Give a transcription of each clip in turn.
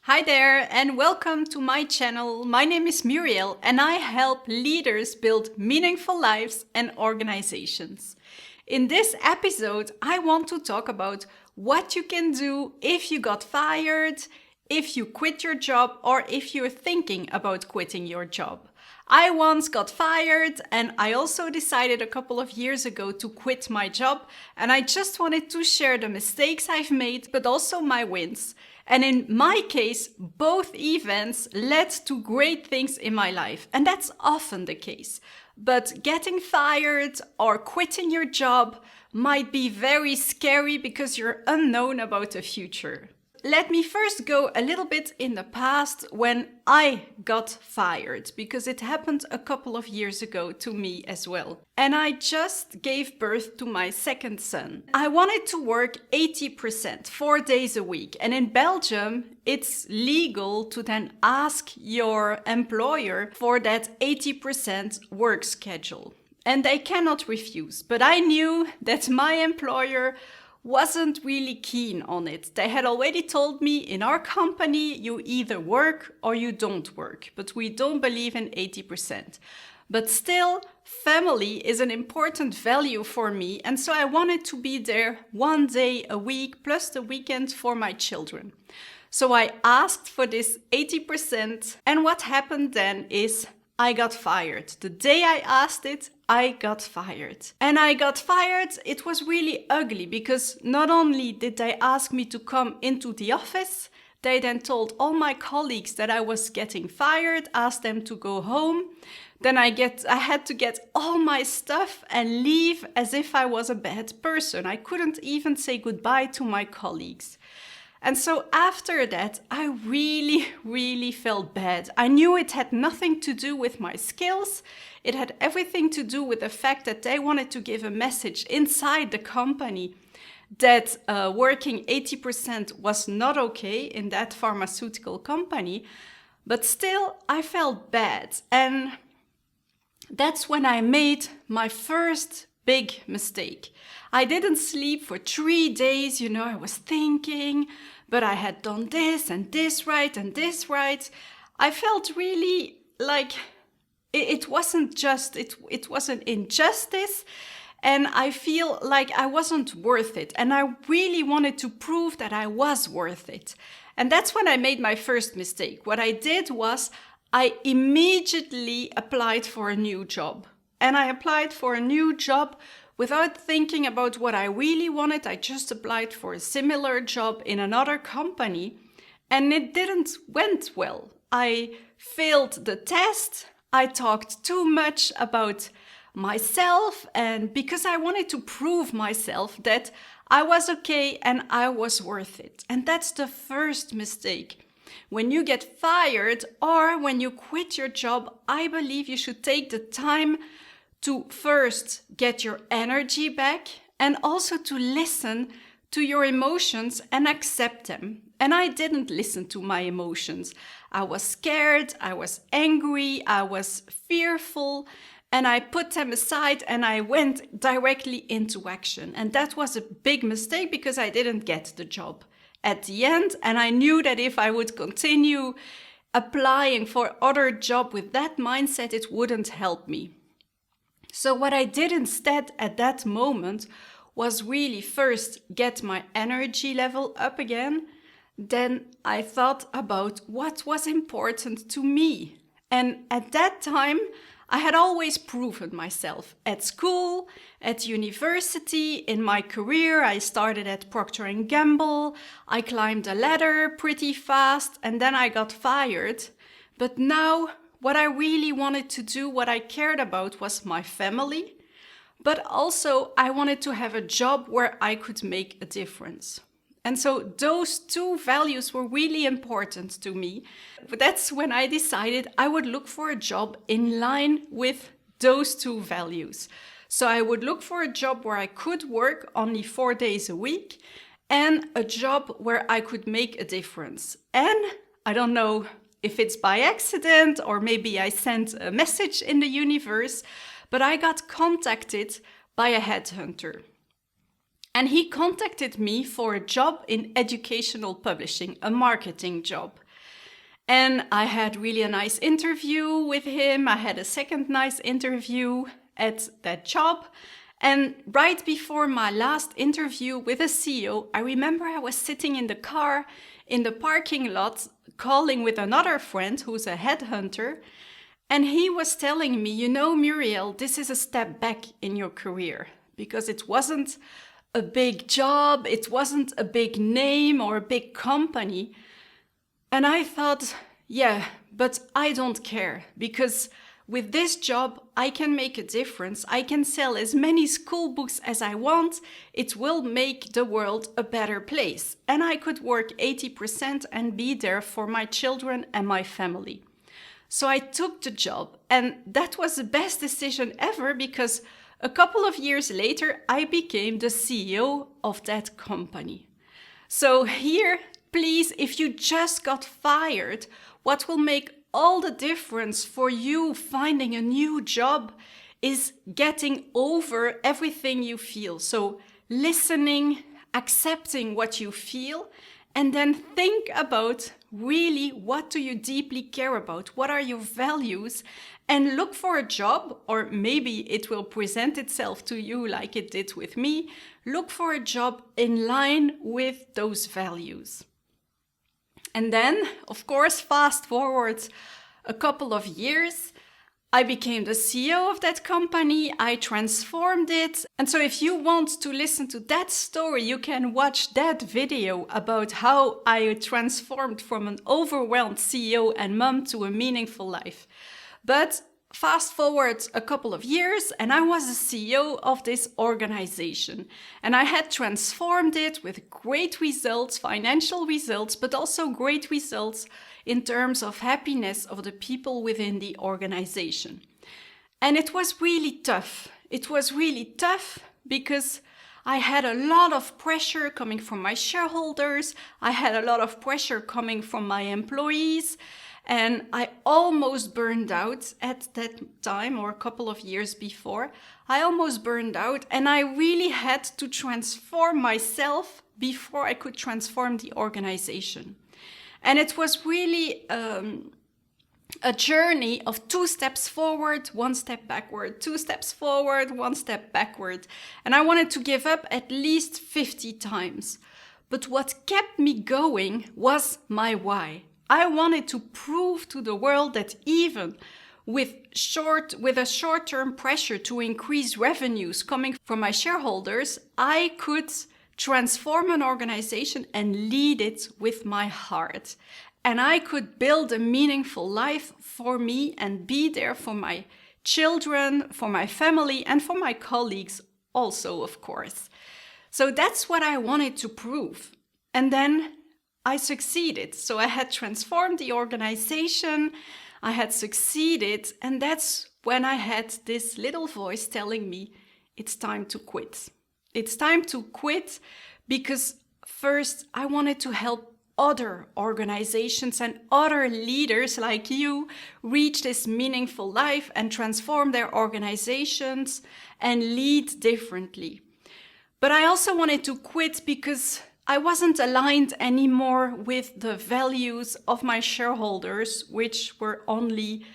Hi there and welcome to my channel. My name is Murielle and I help leaders build meaningful lives and organizations. In this episode, I want to talk about what you can do if you got fired, if you quit your job, or if you're thinking about quitting your job. I once got fired and I also decided a couple of years ago to quit my job, and I just wanted to share the mistakes I've made, but also my wins. And in my case, both events led to great things in my life, and that's often the case. But getting fired or quitting your job might be very scary because you're unknown about the future. Let me first go a little bit in the past when I got fired, because it happened a couple of years ago to me as well. And I just gave birth to my second son. I wanted to work 80%, 4 days a week. And in Belgium, it's legal to then ask your employer for that 80% work schedule. And they cannot refuse. But I knew that my employer wasn't really keen on it. They had already told me, in our company, you either work or you don't work, but we don't believe in 80%. But still, family is an important value for me, and so I wanted to be there 1 day a week plus the weekend for my children. So I asked for this 80%, and what happened then is I got fired. The day I asked it, I got fired. And I got fired, it was really ugly, because not only did they ask me to come into the office, they then told all my colleagues that I was getting fired, asked them to go home. Then I had to get all my stuff and leave as if I was a bad person. I couldn't even say goodbye to my colleagues. And so after that, I really felt bad. I knew it had nothing to do with my skills. It had everything to do with the fact that they wanted to give a message inside the company that working 80% was not okay in that pharmaceutical company. But still, I felt bad. And that's when I made my first big mistake. I didn't sleep for 3 days, I was thinking, but I had done this and this right and this right. I felt really like it wasn't just, it was an injustice, and I feel like I wasn't worth it. And I really wanted to prove that I was worth it. And that's when I made my first mistake. What I did was I immediately applied for a new job. And I applied for a new job without thinking about what I really wanted. I just applied for a similar job in another company, and it didn't went well. I failed the test. I talked too much about myself, and because I wanted to prove myself that I was okay and I was worth it. And that's the first mistake. When you get fired or when you quit your job, I believe you should take the time to first get your energy back, and also to listen to your emotions and accept them. And I didn't listen to my emotions. I was scared, I was angry, I was fearful, and I put them aside and I went directly into action. And that was a big mistake, because I didn't get the job at the end. And I knew that if I would continue applying for other jobs with that mindset, it wouldn't help me. So what I did instead at that moment was really first get my energy level up again. Then I thought about what was important to me. And at that time, I had always proven myself at school, at university, in my career. I started at Procter & Gamble. I climbed a ladder pretty fast, and then I got fired. But now, what I really wanted to do, what I cared about, was my family, but also I wanted to have a job where I could make a difference. And so those two values were really important to me. But that's when I decided I would look for a job in line with those two values. So I would look for a job where I could work only 4 days a week, and a job where I could make a difference. And I don't know if it's by accident or maybe I sent a message in the universe, but I got contacted by a headhunter. And he contacted me for a job in educational publishing, a marketing job. And I had really a nice interview with him. I had a second nice interview at that job. And right before my last interview with a CEO, I remember I was sitting in the car in the parking lot calling with another friend who's a headhunter. And he was telling me, you know, Murielle, this is a step back in your career because it wasn't a big job, it wasn't a big name or a big company. And I thought, yeah, but I don't care because with this job, I can make a difference. I can sell as many school books as I want. It will make the world a better place. And I could work 80% and be there for my children and my family. So I took the job, and that was the best decision ever because a couple of years later, I became the CEO of that company. So here, please, if you just got fired, what will make all the difference for you finding a new job is getting over everything you feel. So listening, accepting what you feel, and then think about really what do you deeply care about? What are your values? And look for a job, or maybe it will present itself to you like it did with me. Look for a job in line with those values. And then, of course, fast forward a couple of years, I became the CEO of that company. I transformed it. And so if you want to listen to that story, you can watch that video about how I transformed from an overwhelmed CEO and mom to a meaningful life. But fast forward a couple of years and I was the CEO of this organization. And I had transformed it with great results, financial results, but also great results in terms of happiness of the people within the organization. And it was really tough. It was really tough because I had a lot of pressure coming from my shareholders. I had a lot of pressure coming from my employees. And I almost burned out at that time, or a couple of years before. I almost burned out, and I really had to transform myself before I could transform the organization. And it was really a journey of 2 steps forward, 1 step backward, 2 steps forward, 1 step backward. And I wanted to give up at least 50 times. But what kept me going was my why. I wanted to prove to the world that even with a short-term pressure to increase revenues coming from my shareholders, I could transform an organization and lead it with my heart. And I could build a meaningful life for me and be there for my children, for my family, and for my colleagues also, of course. So that's what I wanted to prove. And then I succeeded. So I had transformed the organization, I had succeeded, and that's when I had this little voice telling me, it's time to quit. It's time to quit because first I wanted to help other organizations and other leaders like you reach this meaningful life and transform their organizations and lead differently. But I also wanted to quit because I wasn't aligned anymore with the values of my shareholders, which were only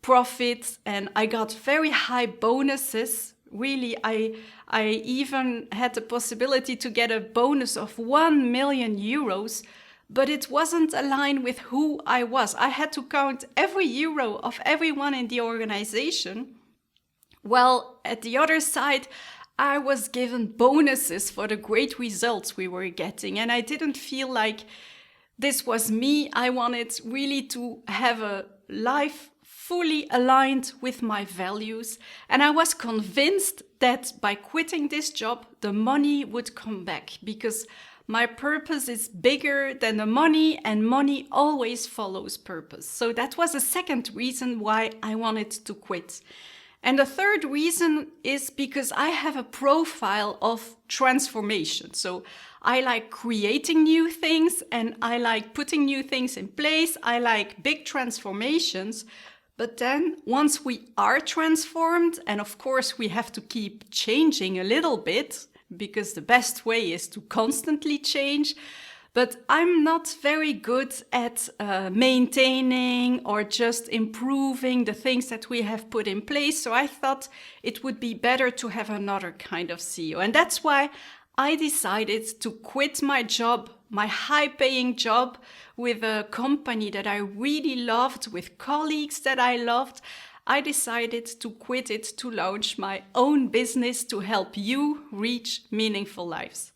profits, and I got very high bonuses. Really, I even had the possibility to get a bonus of 1 million euros, but it wasn't aligned with who I was. I had to count every euro of everyone in the organization. Well, at the other side, I was given bonuses for the great results we were getting, and I didn't feel like this was me. I wanted really to have a life fully aligned with my values, and I was convinced that by quitting this job, the money would come back because my purpose is bigger than the money, and money always follows purpose. So that was a second reason why I wanted to quit. And the third reason is because I have a profile of transformation. So I like creating new things and I like putting new things in place. I like big transformations. But then once we are transformed, and of course we have to keep changing a little bit because the best way is to constantly change. But I'm not very good at maintaining or just improving the things that we have put in place. So I thought it would be better to have another kind of CEO. And that's why I decided to quit my job, my high-paying job with a company that I really loved, with colleagues that I loved. I decided to quit it to launch my own business to help you reach meaningful lives.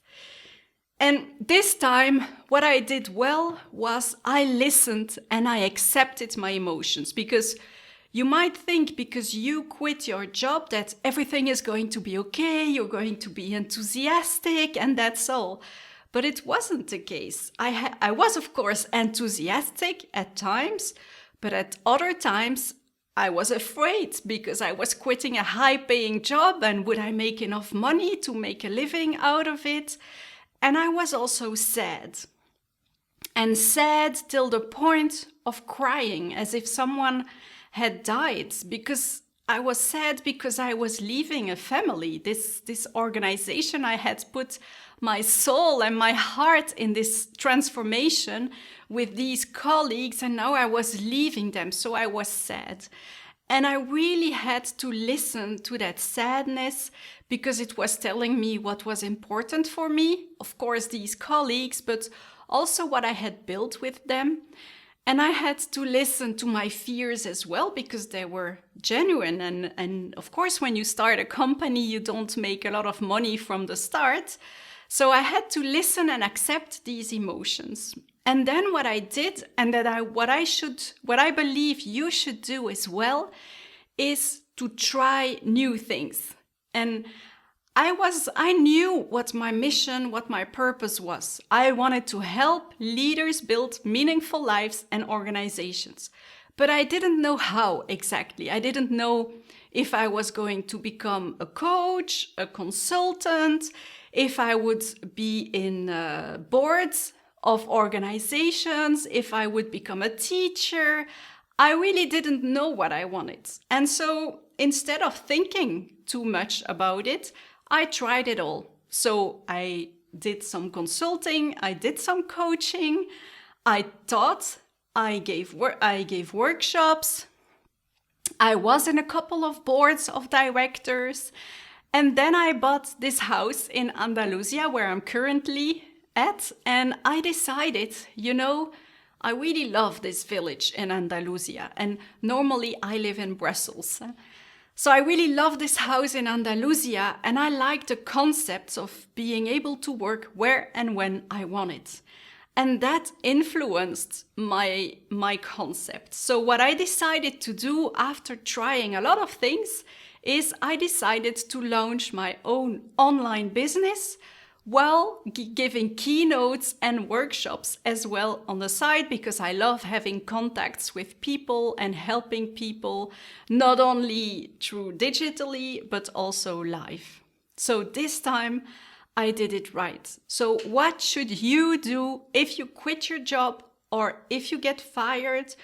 And this time, what I did well was I listened and I accepted my emotions, because you might think because you quit your job that everything is going to be okay, you're going to be enthusiastic, and that's all. But it wasn't the case. I was, of course, enthusiastic at times, but at other times, I was afraid because I was quitting a high-paying job, and would I make enough money to make a living out of it? And I was also sad. And sad till the point of crying, as if someone had died, because I was sad because I was leaving a family, this organization. I had put my soul and my heart in this transformation with these colleagues, and now I was leaving them, so I was sad. And I really had to listen to that sadness, because it was telling me what was important for me. Of course, these colleagues, but also what I had built with them. And I had to listen to my fears as well, because they were genuine. And of course, when you start a company, you don't make a lot of money from the start. So I had to listen and accept these emotions. And then what I did, and what I believe you should do as well, is to try new things. And I knew what my mission, what my purpose was. I wanted to help leaders build meaningful lives and organizations. But I didn't know how exactly. I didn't know if I was going to become a coach, a consultant, if I would be in boards of organizations, if I would become a teacher. I really didn't know what I wanted. And so instead of thinking too much about it, I tried it all. So I did some consulting, I did some coaching, I taught, I gave workshops, I was in a couple of boards of directors, and then I bought this house in Andalusia where I'm currently at, and I decided, I really love this village in Andalusia, and normally I live in Brussels. So I really love this house in Andalusia, and I like the concept of being able to work where and when I want it. And that influenced my concept. So what I decided to do after trying a lot of things is I decided to launch my own online business while giving keynotes and workshops as well on the side, because I love having contacts with people and helping people, not only through digitally, but also live. So this time I did it right. So what should you do if you quit your job or if you get fired?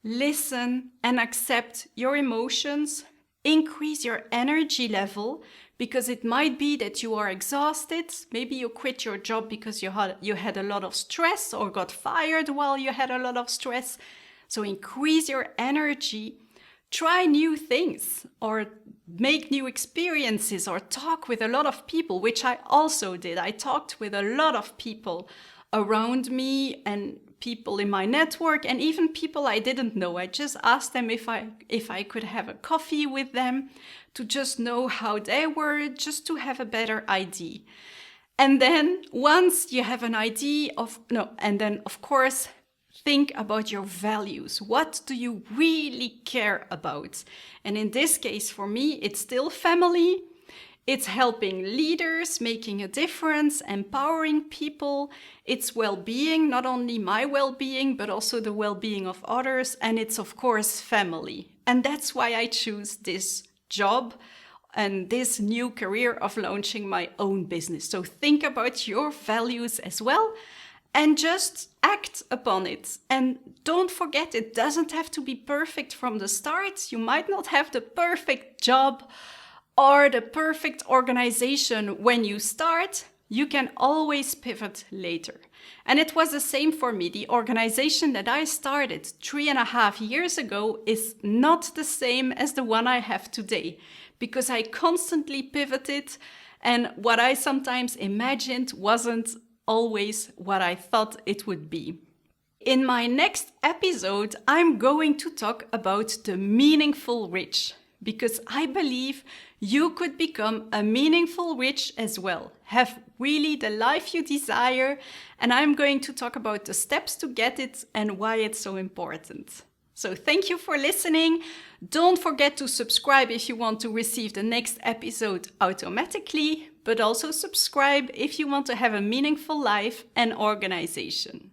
Listen and accept your emotions, increase your energy level, because it might be that you are exhausted. Maybe you quit your job because you had a lot of stress or got fired while you had a lot of stress. So increase your energy, try new things or make new experiences or talk with a lot of people, which I also did. I talked with a lot of people around me and people in my network and even people I didn't know. I just asked them if I could have a coffee with them to just know how they were, just to have a better idea. And then once you have an idea of course, think about your values. What do you really care about? And in this case, for me, it's still family. It's helping leaders, making a difference, empowering people. It's well-being, not only my well-being, but also the well-being of others. And it's, of course, family. And that's why I choose this job and this new career of launching my own business. So think about your values as well and just act upon it. And don't forget, it doesn't have to be perfect from the start. You might not have the perfect job or the perfect organization when you start. You can always pivot later. And it was the same for me. The organization that I started 3.5 years ago is not the same as the one I have today, because I constantly pivoted, and what I sometimes imagined wasn't always what I thought it would be. In my next episode, I'm going to talk about the meaningful rich, because I believe you could become a meaningful rich as well. Have really the life you desire, and I'm going to talk about the steps to get it and why it's so important. So thank you for listening. Don't forget to subscribe if you want to receive the next episode automatically, but also subscribe if you want to have a meaningful life and organization.